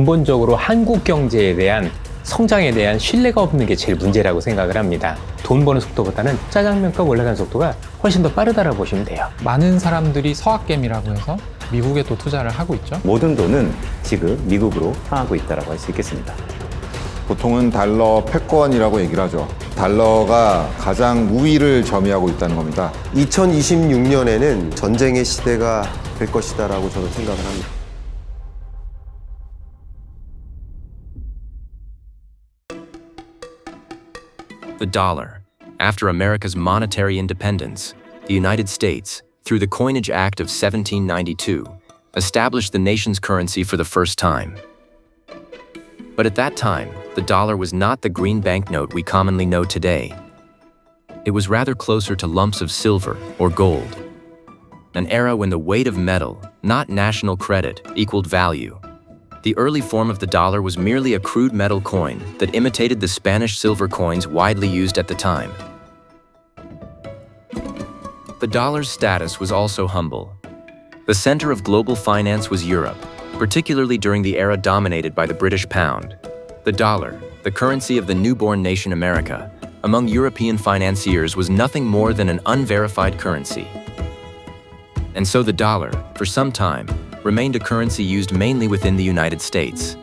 근본적으로 한국 경제에 대한 성장에 대한 신뢰가 없는 게 제일 문제라고 생각을 합니다. 돈 버는 속도보다는 짜장면값 올라가는 속도가 훨씬 더 빠르다고 보시면 돼요. 많은 사람들이 서학겜이라고 해서 미국에 또 투자를 하고 있죠. 모든 돈은 지금 미국으로 향하고 있다고 할 수 있겠습니다. 보통은 달러 패권이라고 얘기를 하죠. 달러가 가장 우위를 점유하고 있다는 겁니다. 2026년에는 전쟁의 시대가 될 것이다라고 저는 생각을 합니다. The dollar. After America's monetary independence, the United States, through the Coinage Act of 1792, established the nation's currency for the first time. But at that time, the dollar was not the green banknote we commonly know today. It was rather closer to lumps of silver or gold, an era when the weight of metal, not national credit, equaled value. The early form of the dollar was merely a crude metal coin that imitated the Spanish silver coins widely used at the time. The dollar's status was also humble. The center of global finance was Europe, particularly during the era dominated by the British pound. The dollar, the currency of the newborn nation America, among European financiers was nothing more than an unverified currency. And so the dollar, for some time, remained a currency used mainly within the United States.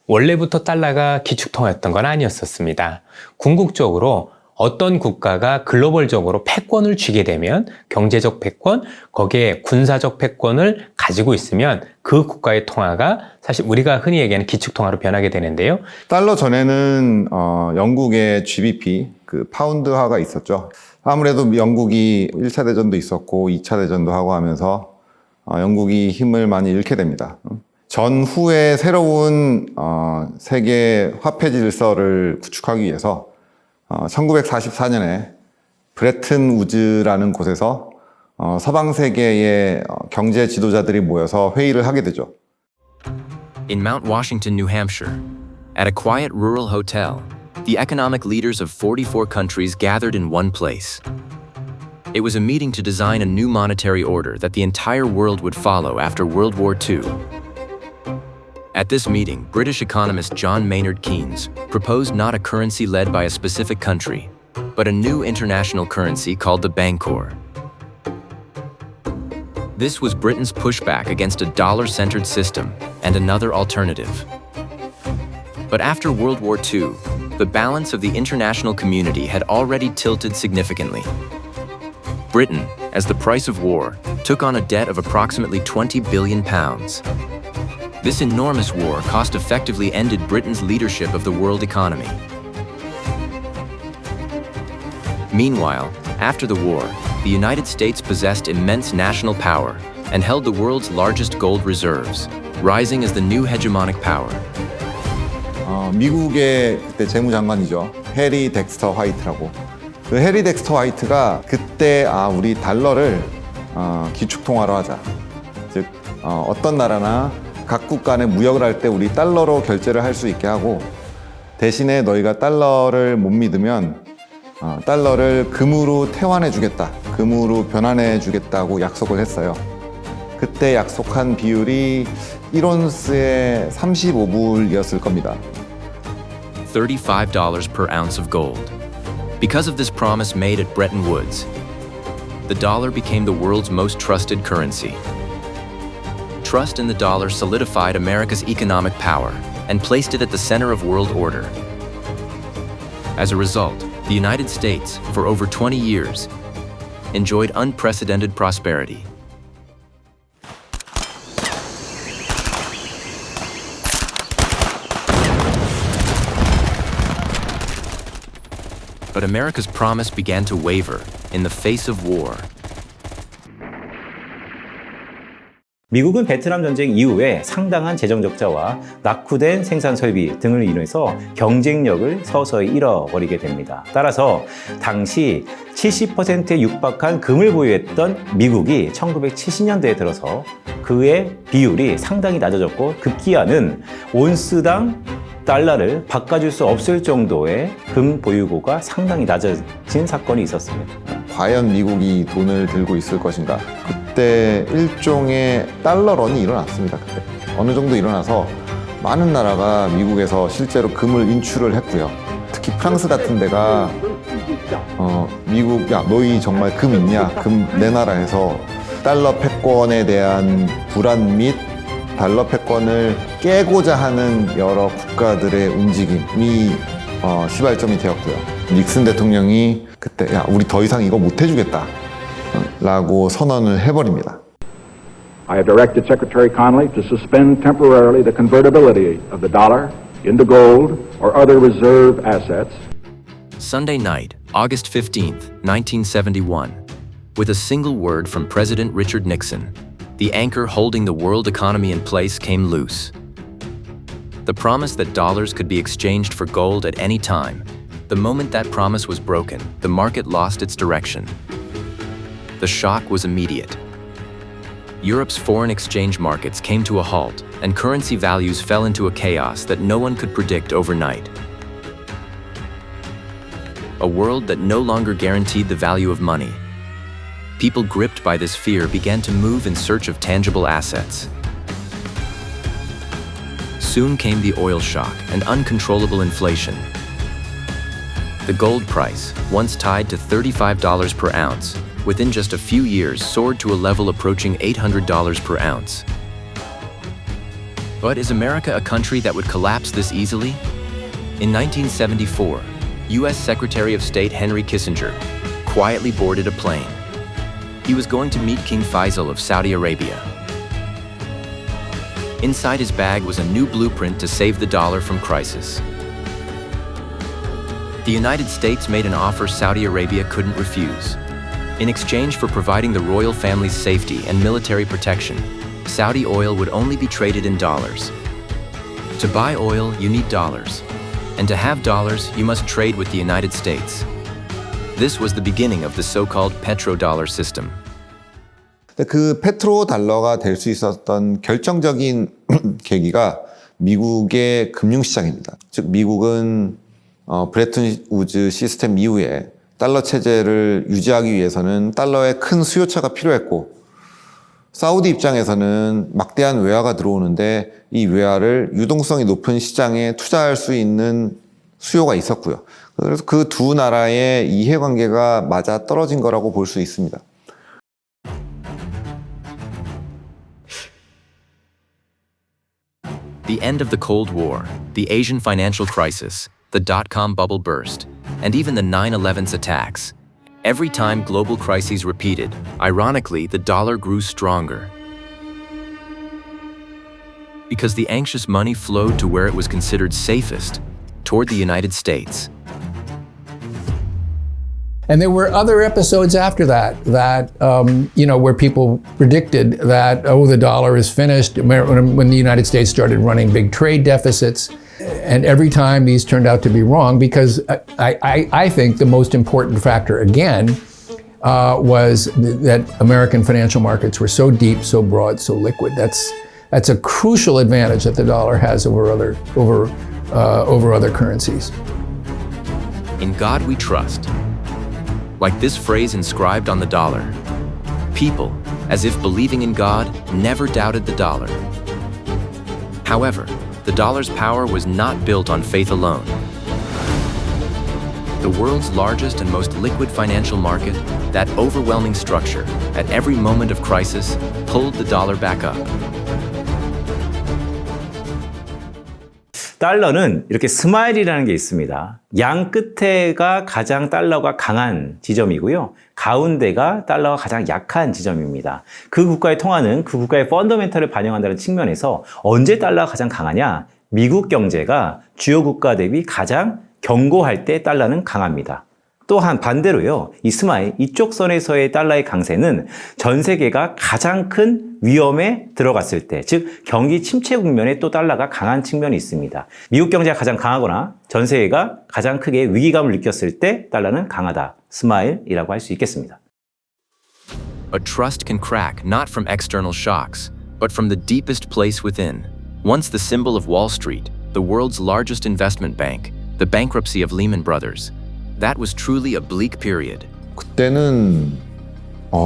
원래부터 달러가 기축통화였던 건 아니었었습니다. 궁극적으로 어떤 국가가 글로벌적으로 패권을 쥐게 되면 경제적 패권, 거기에 군사적 패권을 가지고 있으면 그 국가의 통화가 사실 우리가 흔히 얘기하는 기축통화로 변하게 되는데요. 달러 전에는 영국의 GBP, 그 파운드화가 있었죠. 아무래도 영국이 1차 대전도 있었고 2차 대전도 하고 하면서 영국이 힘을 많이 잃게 됩니다. 전후에 새로운 세계 화폐 질서를 구축하기 위해서 1944년에 브레튼 우즈라는 곳에서 서방 세계의 경제 지도자들이 모여서 회의를 하게 되죠. In Mount Washington, New Hampshire, at a quiet rural hotel, the economic leaders of 44 countries gathered in one place. It was a meeting to design a new monetary order that the entire world would follow after World War II. At this meeting, British economist John Maynard Keynes proposed not a currency led by a specific country, but a new international currency called the Bancor. This was Britain's pushback against a dollar-centered system and another alternative. But after World War II, the balance of the international community had already tilted significantly. Britain, as the price of war, took on a debt of approximately £20 billion. This enormous war cost-effectively ended Britain's leadership of the world economy. Meanwhile, after the war, the United States possessed immense national power and held the world's largest gold reserves, rising as the new hegemonic power. 미국의 그때 재무장관이죠. 해리 덱스터 화이트라고. 그 해리 덱스터 화이트가 그때 우리 달러를 기축통화로 하자. 즉 어떤 나라나 각국 간에 무역을 할 때 우리 달러로 결제를 할 수 있게 하고 대신에 너희가 달러를 못 믿으면 달러를 금으로 태환해 주겠다. 금으로 변환해 주겠다고 약속을 했어요. 그때 약속한 비율이 1온스에 35불이었을 겁니다. $35 per ounce of gold. Because of this promise made at Bretton Woods, the dollar became the world's most trusted currency. Trust in the dollar solidified America's economic power and placed it at the center of world order. As a result, the United States, for over 20 years, enjoyed unprecedented prosperity. But America's promise began to waver in the face of war. 미국은 베트남 전쟁 이후에 상당한 재정 적자와 낙후된 생산 설비 등을 인해서 경쟁력을 서서히 잃어버리게 됩니다. 따라서 당시 70%에 육박한 금을 보유했던 미국이 1970년대에 들어서 그의 비율이 상당히 낮아졌고 급기야는 온스당 달러를 바꿔줄 수 없을 정도의 금 보유고가 상당히 낮아진 사건이 있었습니다. 과연 미국이 돈을 들고 있을 것인가? 그때 일종의 달러런이 일어났습니다. 그때. 어느 정도 일어나서 많은 나라가 미국에서 실제로 금을 인출을 했고요. 특히 프랑스 같은 데가 미국 야 너희 정말 금 있냐? 금 내놔라 해서 달러 패권에 대한 불안 및 달러 패권을 깨고자 하는 여러 국가들의 움직임이 시발점이 되었고요. 닉슨 대통령이 그때 야 우리 더 이상 이거 못 해주겠다 라고 선언을 해버립니다. I have directed Secretary Connally to suspend temporarily the convertibility of the dollar into gold or other reserve assets. Sunday night, August 15th, 1971. With a single word from President Richard Nixon, the anchor holding the world economy in place came loose. The promise that dollars could be exchanged for gold at any time. The moment that promise was broken, the market lost its direction. The shock was immediate. Europe's foreign exchange markets came to a halt, and currency values fell into a chaos that no one could predict overnight. A world that no longer guaranteed the value of money. People gripped by this fear began to move in search of tangible assets. Soon came the oil shock and uncontrollable inflation. The gold price, once tied to $35 per ounce, within just a few years soared to a level approaching $800 per ounce. But is America a country that would collapse this easily? In 1974, U.S. Secretary of State Henry Kissinger quietly boarded a plane. He was going to meet King Faisal of Saudi Arabia. Inside his bag was a new blueprint to save the dollar from crisis. The United States made an offer Saudi Arabia couldn't refuse. In exchange for providing the royal family's safety and military protection, Saudi oil would only be traded in dollars. To buy oil, you need dollars. And to have dollars, you must trade with the United States. This was the beginning of the so-called petrodollar system. 그 페트로달러가 될 수 있었던 결정적인 계기가 미국의 금융시장입니다. 즉 미국은 브레튼 우즈 시스템 이후에 달러 체제를 유지하기 위해서는 달러의 큰 수요처가 필요했고 사우디 입장에서는 막대한 외화가 들어오는데 이 외화를 유동성이 높은 시장에 투자할 수 있는 수요가 있었고요. 그래서 그 두 나라의 이해관계가 맞아 떨어진 거라고 볼 수 있습니다. The end of the Cold War, the Asian financial crisis, the dot-com bubble burst, and even the 9/11's attacks. Every time global crises repeated, ironically, the dollar grew stronger. Because the anxious money flowed to where it was considered safest, toward the United States. And there were other episodes after that, where people predicted that, the dollar is finished, when the United States started running big trade deficits. And every time these turned out to be wrong, because I think the most important factor, again, was that American financial markets were so deep, so broad, so liquid. That's a crucial advantage that the dollar has over other currencies. In God we trust. Like this phrase inscribed on the dollar. People, as if believing in God, never doubted the dollar. However, the dollar's power was not built on faith alone. The world's largest and most liquid financial market, that overwhelming structure, at every moment of crisis, pulled the dollar back up. 달러는 이렇게 스마일이라는 게 있습니다. 양 끝에가 가장 달러가 강한 지점이고요. 가운데가 달러가 가장 약한 지점입니다. 그 국가의 통화는 그 국가의 펀더멘털을 반영한다는 측면에서 언제 달러가 가장 강하냐? 미국 경제가 주요 국가 대비 가장 견고할 때 달러는 강합니다. 또한 반대로요, 이 스마일, 이쪽 선에서의 달러의 강세는 전 세계가 가장 큰 위험에 들어갔을 때, 즉 경기 침체 국면에 또 달러가 강한 측면이 있습니다. 미국 경제가 가장 강하거나 전 세계가 가장 크게 위기감을 느꼈을 때 달러는 강하다, 스마일이라고 할 수 있겠습니다. A trust can crack not from external shocks, but from the deepest place within. Once the symbol of Wall Street, the world's largest investment bank, the bankruptcy of Lehman Brothers. That was truly a bleak period. 그때는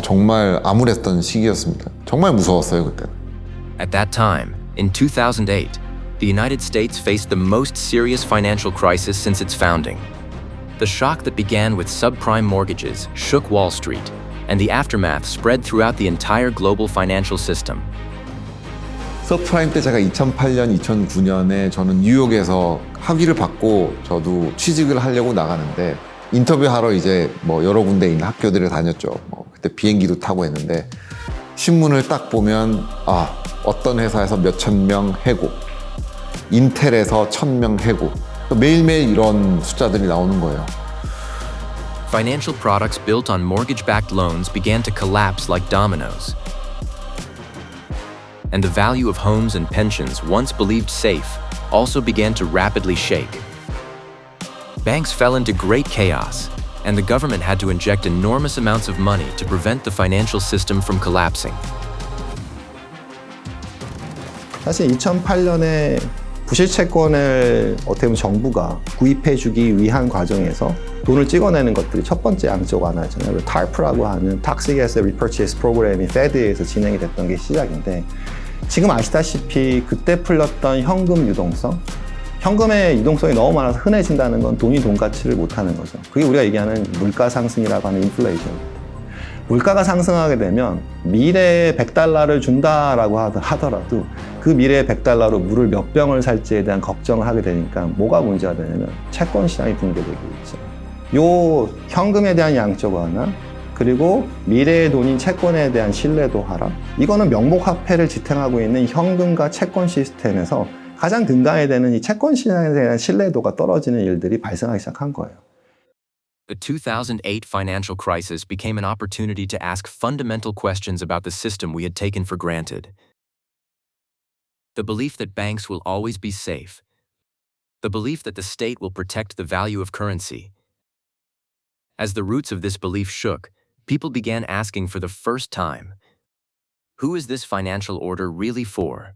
정말 암울했던 시기였습니다. 정말 무서웠어요, 그때는. At that time, In 2008, the United States faced the most serious financial crisis since its founding. The shock that began with subprime mortgages shook Wall Street, and the aftermath spread throughout the entire global financial system. 서프라임 때 제가 2008년, 2009년에 저는 뉴욕에서 학위를 받고 저도 취직을 하려고 나가는데 인터뷰하러 이제 뭐 여러 군데 있는 학교들을 다녔죠. 뭐 그때 비행기도 타고 했는데 신문을 딱 보면 어떤 회사에서 몇천 명 해고, 인텔에서 1000명 해고, 매일매일 이런 숫자들이 나오는 거예요. Financial products built on mortgage-backed loans began to collapse like dominoes. And the value of homes and pensions, once believed safe, also began to rapidly shake. Banks fell into great chaos, and the government had to inject enormous amounts of money to prevent the financial system from collapsing. 사실 2008년에 부실 채권을 어떻게 보면 정부가 구입해주기 위한 과정에서 돈을 찍어내는 것들이 첫 번째 양적 완화잖아요. TARP라고 하는 Toxic Asset Repurchase 프로그램이 페드에서 진행이 됐던 게 시작인데, 지금 아시다시피 그때 풀렸던 현금 유동성, 현금의 유동성이 너무 많아서 흔해진다는 건 돈이 돈 가치를 못하는 거죠. 그게 우리가 얘기하는 물가 상승이라고 하는 인플레이션. 물가가 상승하게 되면 미래에 100달러를 준다라고 하더라도 그 미래에 100달러로 물을 몇 병을 살지에 대한 걱정을 하게 되니까 뭐가 문제가 되냐면 채권 시장이 붕괴되고 있죠. 요 현금에 대한 양적 완화, 그리고 미래의 돈인 채권에 대한 신뢰도 하락, 이거는 명목화폐를 지탱하고 있는 현금과 채권 시스템에서 가장 근간이 되는 이 채권 시장에 대한 신뢰도가 떨어지는 일들이 발생하기 시작한 거예요. The 2008 financial crisis became an opportunity to ask fundamental questions about the system we had taken for granted. The belief that banks will always be safe. The belief that the state will protect the value of currency. As the roots of this belief shook, people began asking for the first time, who is this financial order really for?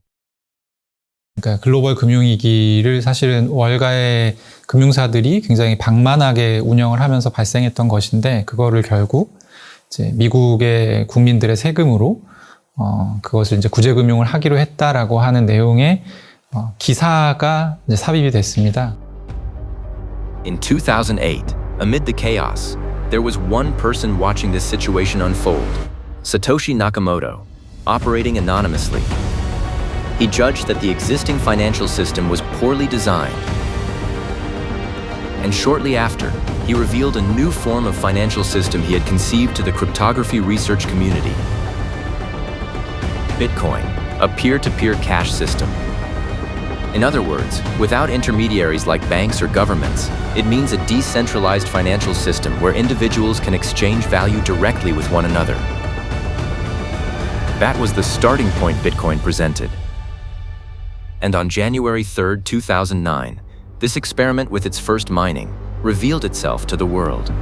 그러니까 글로벌 금융위기를 사실은 월가의 금융사들이 굉장히 방만하게 운영을 하면서 발생했던 것인데, 그거를 결국 이제 미국의 국민들의 세금으로 그것을 이제 구제금융을 하기로 했다라고 하는 내용의 기사가 이제 삽입이 됐습니다. In 2008, amid the chaos, there was one person watching this situation unfold, Satoshi Nakamoto, operating anonymously. He judged that the existing financial system was poorly designed. And shortly after, he revealed a new form of financial system he had conceived to the cryptography research community. Bitcoin, a peer-to-peer cash system. In other words, without intermediaries like banks or governments, it means a decentralized financial system where individuals can exchange value directly with one another. That was the starting point Bitcoin presented. And on January 3, 2009, this experiment with its first mining revealed itself to the world.